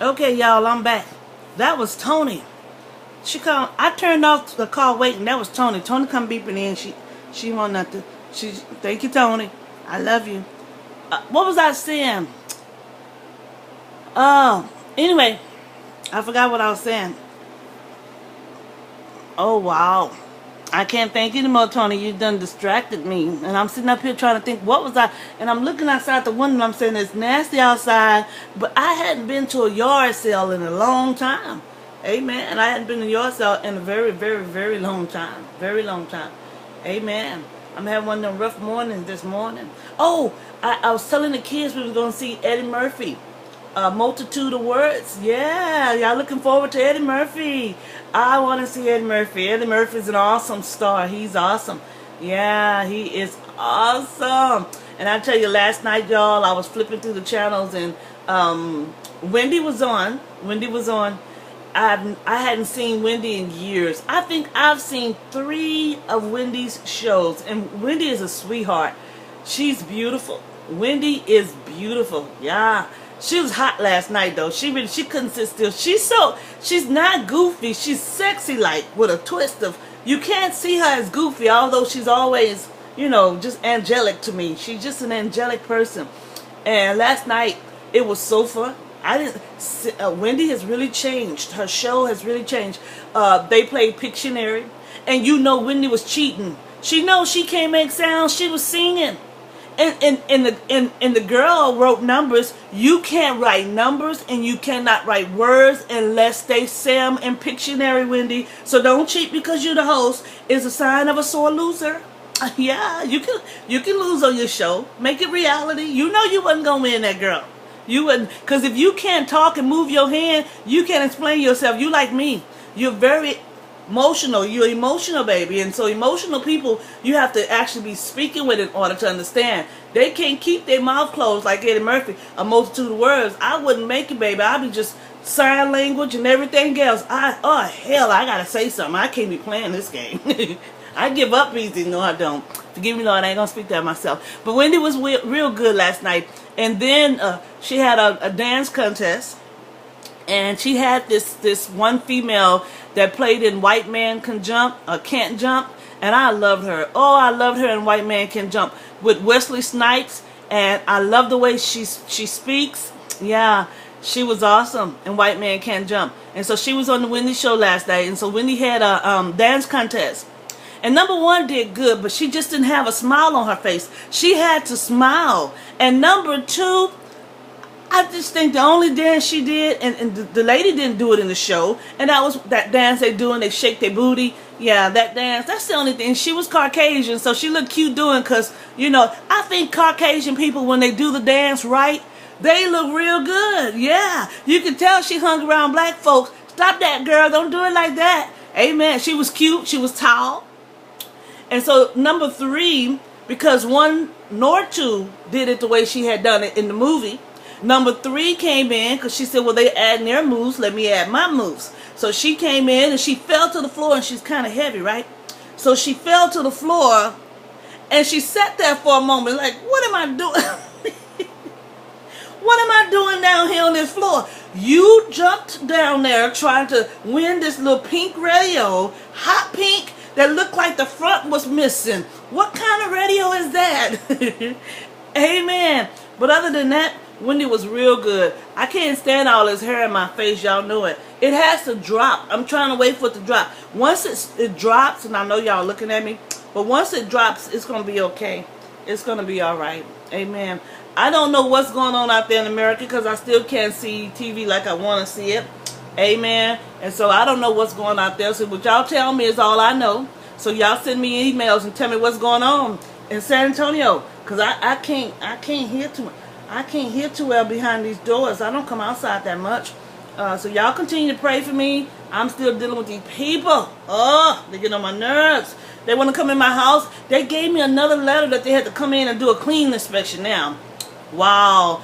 Okay, y'all, I'm back. That was Tony. She called. I turned off the call waiting. That was Tony. Tony come beeping in. She want nothing. Thank you, Tony. I love you. What was I saying? Anyway, I forgot what I was saying. Oh wow. I can't thank you anymore, Tony. You done distracted me. And I'm sitting up here trying to think, what was I? And I'm looking outside the window and I'm saying it's nasty outside. But I hadn't been to a yard sale in a long time. Amen. And I hadn't been to a yard sale in a very, very, very long time. Very long time. Amen. I'm having one of them rough mornings this morning. Oh, I was telling the kids we were going to see Eddie Murphy. A multitude of words. Yeah, y'all looking forward to Eddie Murphy. I want to see Eddie Murphy. Eddie Murphy's an awesome star. He's awesome. Yeah, he is awesome. And I tell you, last night, y'all, I was flipping through the channels and Wendy was on. Wendy was on. I hadn't seen Wendy in years. I think I've seen 3 of Wendy's shows. And Wendy is a sweetheart. She's beautiful. Wendy is beautiful. Yeah. She was hot last night though. She couldn't sit still. She's not goofy. She's sexy like with a twist of, you can't see her as goofy, although she's always, just angelic to me. She's just an angelic person. And last night it was so fun. Wendy has really changed. Her show has really changed. They played Pictionary, and Wendy was cheating. She knows she can't make sounds. She was singing. And the girl wrote numbers. You can't write numbers and you cannot write words unless they say them in Pictionary, Wendy. So don't cheat because you're the host. It's a sign of a sore loser. Yeah, you can lose on your show. Make it reality. You know you wasn't gonna win that girl. You wouldn't, because if you can't talk and move your hand, you can't explain yourself. You like me. You're very emotional. You're emotional, baby. And so emotional people, you have to actually be speaking with in order to understand. They can't keep their mouth closed like Eddie Murphy, a multitude of words. I wouldn't make it, baby. I'd be just sign language and everything else. Oh hell, I gotta say something. I can't be playing this game. I give up easy. No, I don't. Forgive me, Lord. I ain't gonna speak that myself. But Wendy was real good last night. And then she had a dance contest. And she had this one female that played in White Man Can't Jump. And I loved her. Oh, I loved her in White Man Can Jump with Wesley Snipes. And I love the way she speaks. Yeah, she was awesome in White Man Can't Jump. And so she was on the Wendy show last night. And so Wendy had a dance contest. And number 1 did good, but she just didn't have a smile on her face. She had to smile. And number 2, I just think the only dance she did, and the lady didn't do it in the show, and that was that dance they do and they shake their booty. Yeah, that dance, that's the only thing. She was Caucasian, so she looked cute doing, because, I think Caucasian people, when they do the dance right, they look real good. Yeah, you can tell she hung around black folks. Stop that, girl. Don't do it like that. Amen. She was cute. She was tall. And so number 3, because 1 nor 2 did it the way she had done it in the movie, number 3 came in because she said, well, they adding their moves, let me add my moves. So she came in and she fell to the floor, and she's kind of heavy, right? So she fell to the floor and she sat there for a moment like, what am I doing? What am I doing down here on this floor? You jumped down there trying to win this little pink radio, hot pink, that looked like the front was missing. What kind of radio is that? Amen. But other than that, Wendy was real good. I can't stand all this hair in my face. Y'all know it. It has to drop. I'm trying to wait for it to drop. Once it drops, and I know y'all looking at me, but once it drops, it's going to be okay. It's going to be all right. Amen. I don't know what's going on out there in America because I still can't see TV like I want to see it. Amen. And so I don't know what's going on out there. So what y'all tell me is all I know. So y'all send me emails and tell me what's going on in San Antonio, because I can't hear too much. I can't hear too well behind these doors. I don't come outside that much. So y'all continue to pray for me. I'm still dealing with these people. Oh, they get on my nerves. They want to come in my house. They gave me another letter that they had to come in and do a clean inspection now. Wow.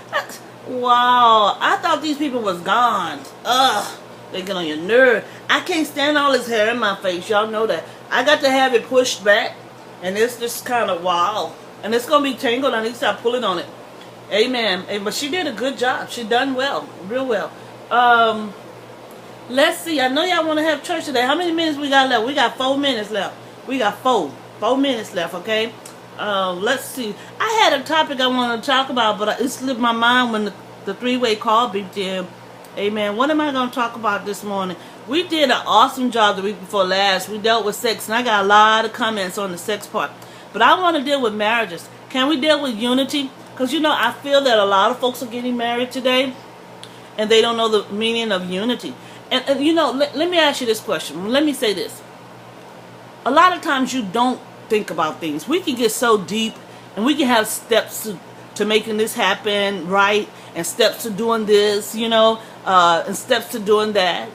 Wow. I thought these people was gone. Ugh. They get on your nerve. I can't stand all this hair in my face. Y'all know that. I got to have it pushed back. And it's just kind of wow. And it's going to be tangled. I need to start pulling on it. Amen. But she did a good job. She done well. Real well. Um, let's see. I know y'all want to have church today. How many minutes we got left? We got 4 minutes left. We got 4 minutes left. Okay. Let's see. I had a topic I wanted to talk about, but it slipped my mind when the three-way call beeped in. Amen. What am I going to talk about this morning? We did an awesome job the week before last. We dealt with sex, and I got a lot of comments on the sex part. But I want to deal with marriages. Can we deal with unity? Because, I feel that a lot of folks are getting married today, and they don't know the meaning of unity. And let me ask you this question. Let me say this. A lot of times you don't think about things. We can get so deep, and we can have steps to making this happen right, and steps to doing this, and steps to doing that,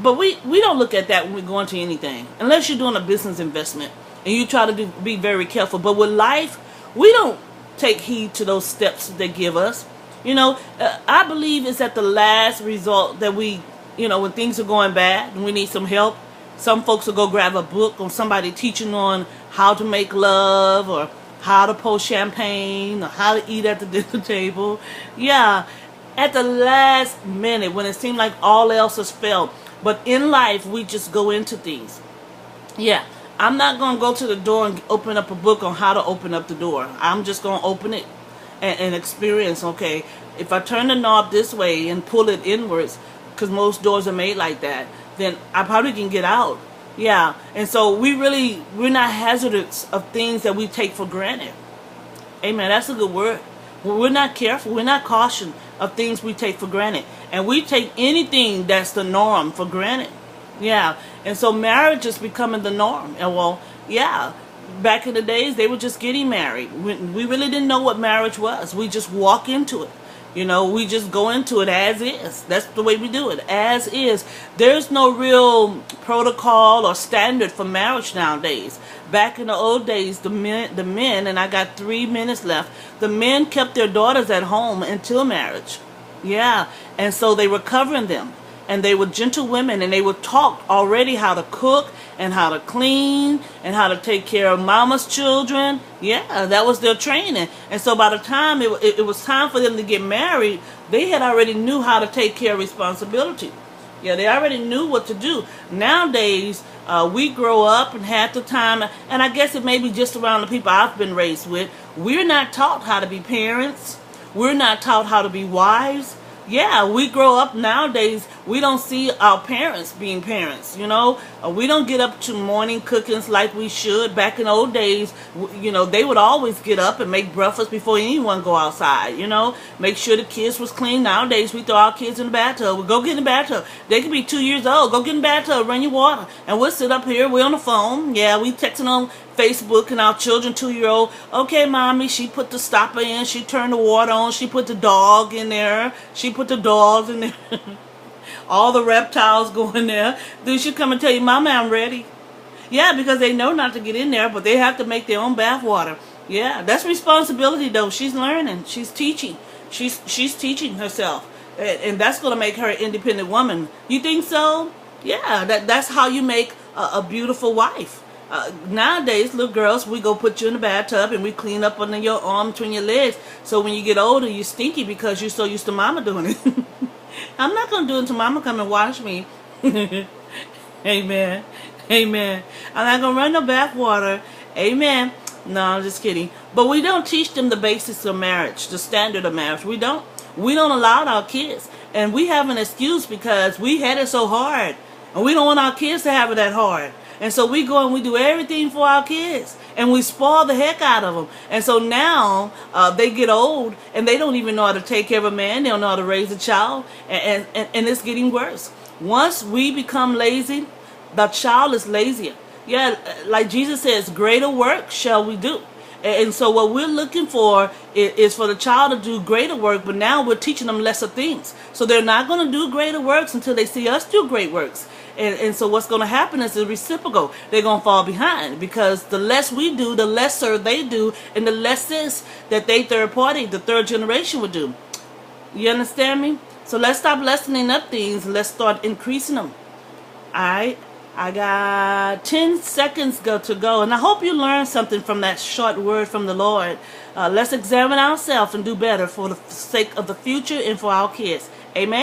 but we don't look at that when we go into anything, unless you're doing a business investment, and you try to be very careful. But with life, we don't take heed to those steps they give us. I believe it's at the last result that we, when things are going bad and we need some help, some folks will go grab a book on somebody teaching on how to make love, or how to pour champagne, or how to eat at the dinner table. Yeah, at the last minute when it seemed like all else has failed. But in life, we just go into things. Yeah, I'm not going to go to the door and open up a book on how to open up the door. I'm just going to open it and experience, okay, if I turn the knob this way and pull it inwards, because most doors are made like that, then I probably can get out. Yeah, and so we're not hazardous of things that we take for granted. Amen, that's a good word. We're not careful, we're not cautious of things we take for granted. And we take anything that's the norm for granted. Yeah, and so marriage is becoming the norm. And well, yeah, back in the days, they were just getting married. We really didn't know what marriage was. We just walk into it. We just go into it as is. That's the way we do it, as is. There's no real protocol or standard for marriage nowadays. Back in the old days, the men, and I got 3 minutes left, the men kept their daughters at home until marriage. Yeah, and so they were covering them. And they were gentle women, and they were taught already how to cook and how to clean and how to take care of mama's children. Yeah, that was their training. And so by the time it was time for them to get married, they had already knew how to take care of responsibility. Yeah, they already knew what to do. Nowadays, we grow up and half the time, and I guess it may be just around the people I've been raised with, we're not taught how to be parents. We're not taught how to be wives. Yeah, we grow up nowadays, we don't see our parents being parents, we don't get up to morning cookings like we should. Back in old days, they would always get up and make breakfast before anyone go outside, make sure the kids was clean. Nowadays, we throw our kids in the bathtub. We go get in the bathtub. They could be 2 years old. Go get in the bathtub, run your water. And we'll sit up here, we're on the phone. Yeah, we texting on Facebook, and our children, 2-year-old, okay, mommy, she put the stopper in, she turned the water on, she put the dog in there, she put the dogs in there, all the reptiles go in there. Then she come and tell you, mama, I'm ready. Yeah, because they know not to get in there, but they have to make their own bath water. Yeah, that's responsibility, though. She's learning, she's teaching, she's teaching herself, and that's going to make her an independent woman. You think so? Yeah, that's how you make a beautiful wife. Nowadays, little girls, we go put you in the bathtub and we clean up under your arm between your legs. So when you get older, you're stinky because you're so used to mama doing it. I'm not going to do it until mama come and wash me. Amen. Amen. I'm not going to run no bath water. Amen. No, I'm just kidding. But we don't teach them the basics of marriage, the standard of marriage. We don't allow our kids. And we have an excuse because we had it so hard. And we don't want our kids to have it that hard. And so we go and we do everything for our kids. And we spoil the heck out of them. And so now they get old and they don't even know how to take care of a man. They don't know how to raise a child. And it's getting worse. Once we become lazy, the child is lazier. Yeah, like Jesus says, greater work shall we do. And so what we're looking for is for the child to do greater work, but now we're teaching them lesser things. So they're not going to do greater works until they see us do great works. And so what's going to happen is the reciprocal. They're going to fall behind because the less we do, the lesser they do, and the less is that they third party, the third generation would do. You understand me? So let's stop lessening up things. Let's start increasing them. All right? I got 10 seconds to go, and I hope you learned something from that short word from the Lord. Let's examine ourselves and do better for the sake of the future and for our kids. Amen.